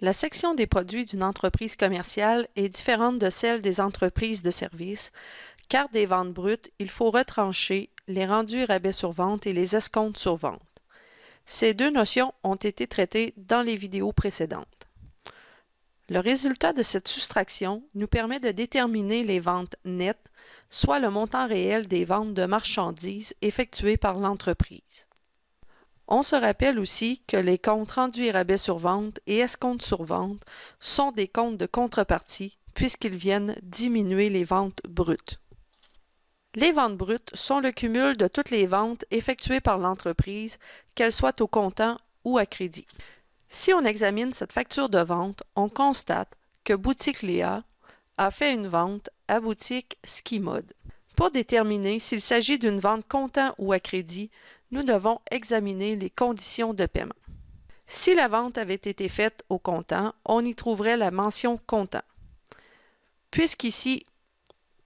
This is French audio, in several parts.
La section des produits d'une entreprise commerciale est différente de celle des entreprises de services, car des ventes brutes, il faut retrancher les rendus rabais sur vente et les escomptes sur vente. Ces deux notions ont été traitées dans les vidéos précédentes. Le résultat de cette soustraction nous permet de déterminer les ventes nettes, soit le montant réel des ventes de marchandises effectuées par l'entreprise. On se rappelle aussi que les comptes rendus et rabais sur vente et escomptes sur vente sont des comptes de contrepartie puisqu'ils viennent diminuer les ventes brutes. Les ventes brutes sont le cumul de toutes les ventes effectuées par l'entreprise, qu'elles soient au comptant ou à crédit. Si on examine cette facture de vente, on constate que Boutique Léa a fait une vente à Boutique Ski Mode. Pour déterminer s'il s'agit d'une vente comptant ou à crédit, nous devons examiner les conditions de paiement. Si la vente avait été faite au comptant, on y trouverait la mention comptant. Puisqu'ici,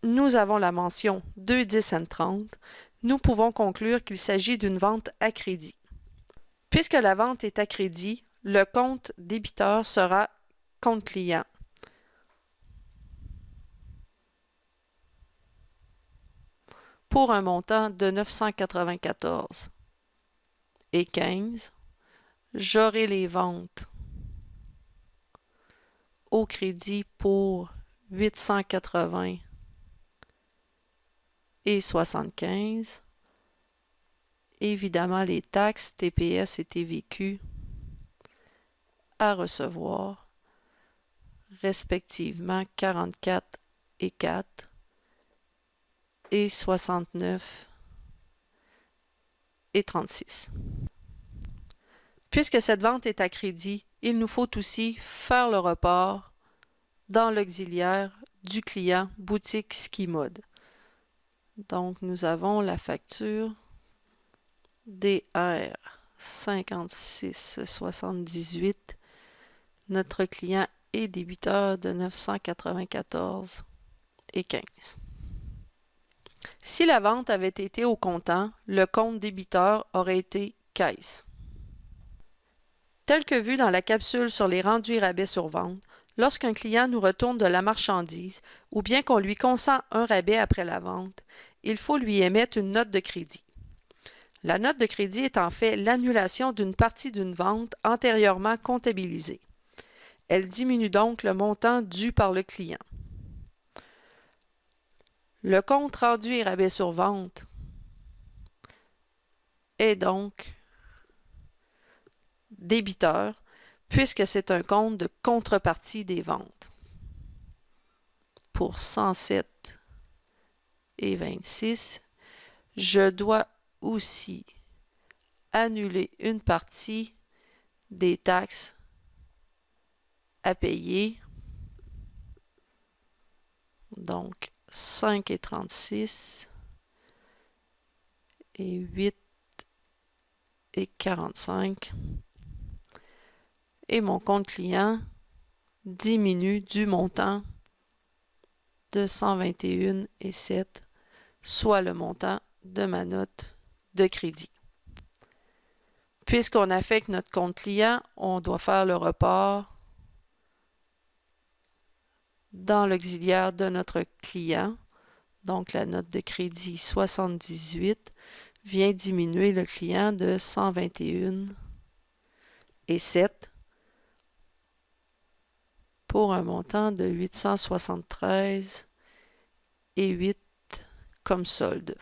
nous avons la mention 2,10 & 30, nous pouvons conclure qu'il s'agit d'une vente à crédit. Puisque la vente est à crédit, le compte débiteur sera compte client. Pour un montant de 994,15, j'aurai les ventes au crédit pour 880,75. Évidemment, les taxes, TPS et TVQ à recevoir, respectivement 44,4 et 69,36. Puisque cette vente est à crédit, il nous faut aussi faire le report dans l'auxiliaire du client Boutique Ski Mode. Donc, nous avons la facture DR 56,78. Notre client est débiteur de 994,15. Si la vente avait été au comptant, le compte débiteur aurait été caisse. Tel que vu dans la capsule sur les rendus et rabais sur vente, lorsqu'un client nous retourne de la marchandise ou bien qu'on lui consent un rabais après la vente, il faut lui émettre une note de crédit. La note de crédit est en fait l'annulation d'une partie d'une vente antérieurement comptabilisée. Elle diminue donc le montant dû par le client. Le compte rendu et rabais sur vente est donc débiteur puisque c'est un compte de contrepartie des ventes. Pour 107,26, je dois aussi annuler une partie des taxes à payer. Donc 5,36 et 8,45. Et mon compte client diminue du montant de 121,7, soit le montant de ma note de crédit. Puisqu'on affecte notre compte client, on doit faire le report dans l'auxiliaire de notre client. Donc la note de crédit 78 vient diminuer le client de 121,7 pour un montant de 873,8 comme solde.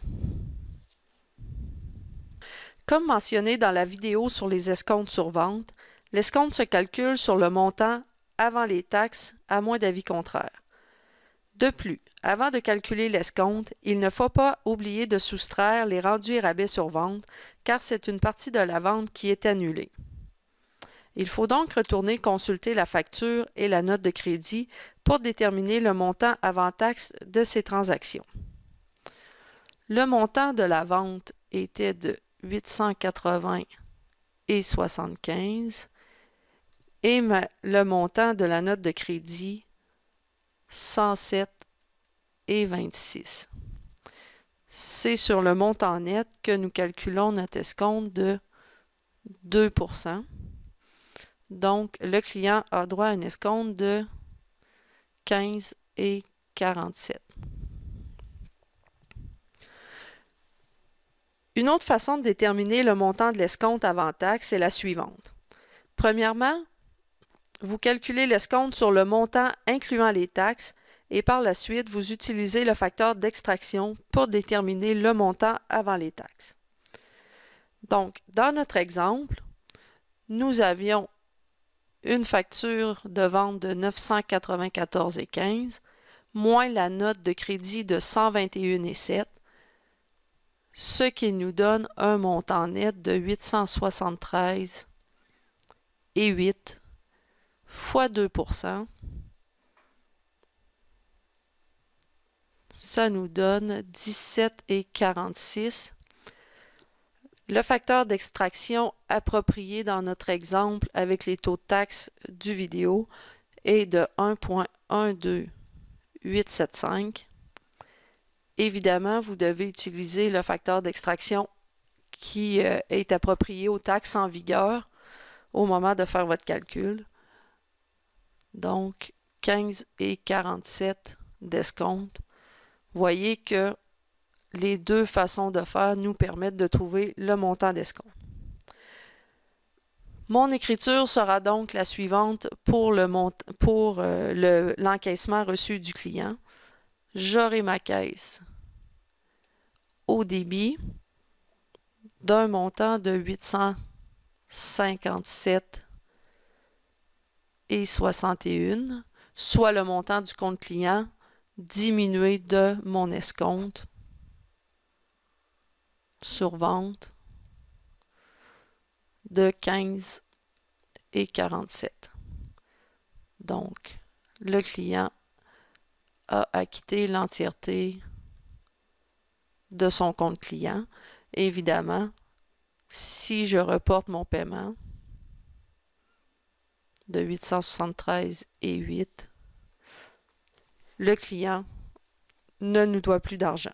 Comme mentionné dans la vidéo sur les escomptes sur vente, l'escompte se calcule sur le montant avant les taxes, à moins d'avis contraire. De plus, avant de calculer l'escompte, il ne faut pas oublier de soustraire les rendus et rabais sur vente, car c'est une partie de la vente qui est annulée. Il faut donc retourner consulter la facture et la note de crédit pour déterminer le montant avant taxe de ces transactions. Le montant de la vente était de 880,75 et le montant de la note de crédit 107,26. C'est sur le montant net que nous calculons notre escompte de 2%. Donc, le client a droit à un escompte de 15,47. Une autre façon de déterminer le montant de l'escompte avant taxe est la suivante. Premièrement, vous calculez l'escompte sur le montant incluant les taxes et par la suite, vous utilisez le facteur d'extraction pour déterminer le montant avant les taxes. Donc, dans notre exemple, nous avions une facture de vente de 994,15 moins la note de crédit de 121,7, ce qui nous donne un montant net de 873,8 fois 2%. Ça nous donne 17,46. Le facteur d'extraction approprié dans notre exemple avec les taux de taxe du vidéo est de 1,12875. Évidemment, vous devez utiliser le facteur d'extraction qui est approprié aux taxes en vigueur au moment de faire votre calcul. Donc, 15,47 d'escompte. Voyez que les deux façons de faire nous permettent de trouver le montant d'escompte. Mon écriture sera donc la suivante pour l'encaissement reçu du client. J'aurai ma caisse au débit d'un montant de 857,61, soit le montant du compte client diminué de mon escompte sur vente de 15,47. Donc, le client a acquitté l'entièreté de son compte client. Évidemment, si je reporte mon paiement de 873,8, le client ne nous doit plus d'argent.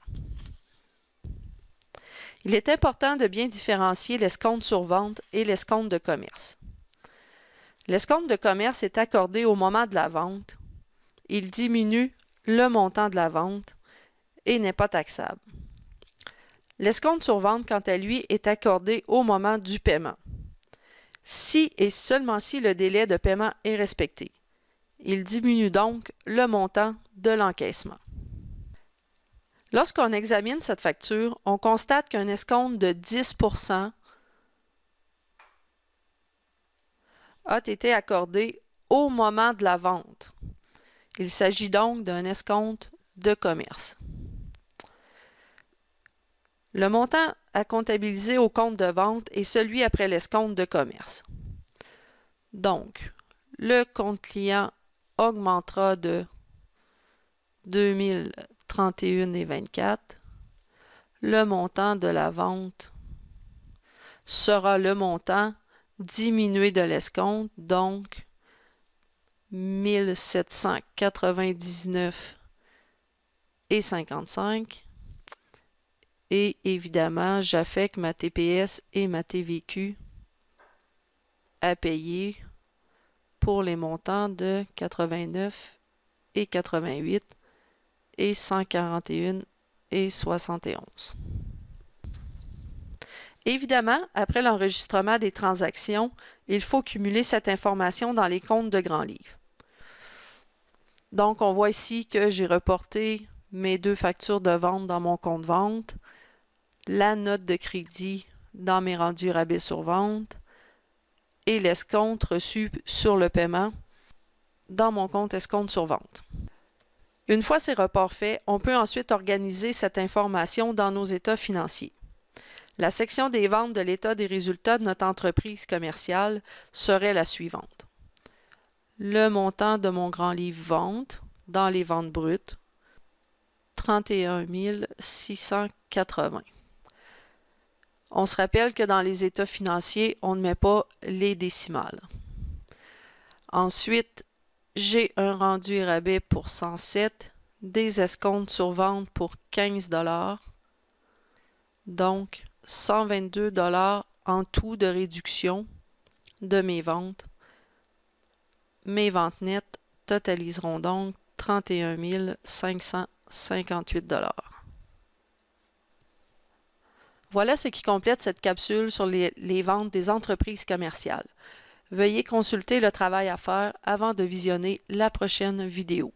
Il est important de bien différencier l'escompte sur vente et l'escompte de commerce. L'escompte de commerce est accordé au moment de la vente. Il diminue le montant de la vente et n'est pas taxable. L'escompte sur vente, quant à lui, est accordé au moment du paiement. Si et seulement si le délai de paiement est respecté. Il diminue donc le montant de l'encaissement. Lorsqu'on examine cette facture, on constate qu'un escompte de 10% a été accordé au moment de la vente. Il s'agit donc d'un escompte de commerce. Le montant à comptabiliser au compte de vente est celui après l'escompte de commerce. Donc, le compte client augmentera de 2031,24. Le montant de la vente sera le montant diminué de l'escompte, donc 1799,55. Et évidemment, j'affecte ma TPS et ma TVQ à payer pour les montants de 89 et 88 et 141 et 71. Évidemment, après l'enregistrement des transactions, il faut cumuler cette information dans les comptes de Grand Livre. Donc, on voit ici que j'ai reporté mes deux factures de vente dans mon compte vente, la note de crédit dans mes rendus rabais sur vente et l'escompte reçu sur le paiement dans mon compte escompte sur vente. Une fois ces reports faits, on peut ensuite organiser cette information dans nos états financiers. La section des ventes de l'état des résultats de notre entreprise commerciale serait la suivante. Le montant de mon grand livre vente dans les ventes brutes, 31 680. On se rappelle que dans les états financiers, on ne met pas les décimales. Ensuite, j'ai un rendu rabais pour 107, des escomptes sur vente pour 15 $, donc 122 $ en tout de réduction de mes ventes Mes ventes nettes totaliseront donc 31 558 $. Voilà ce qui complète cette capsule sur les ventes des entreprises commerciales. Veuillez consulter le travail à faire avant de visionner la prochaine vidéo.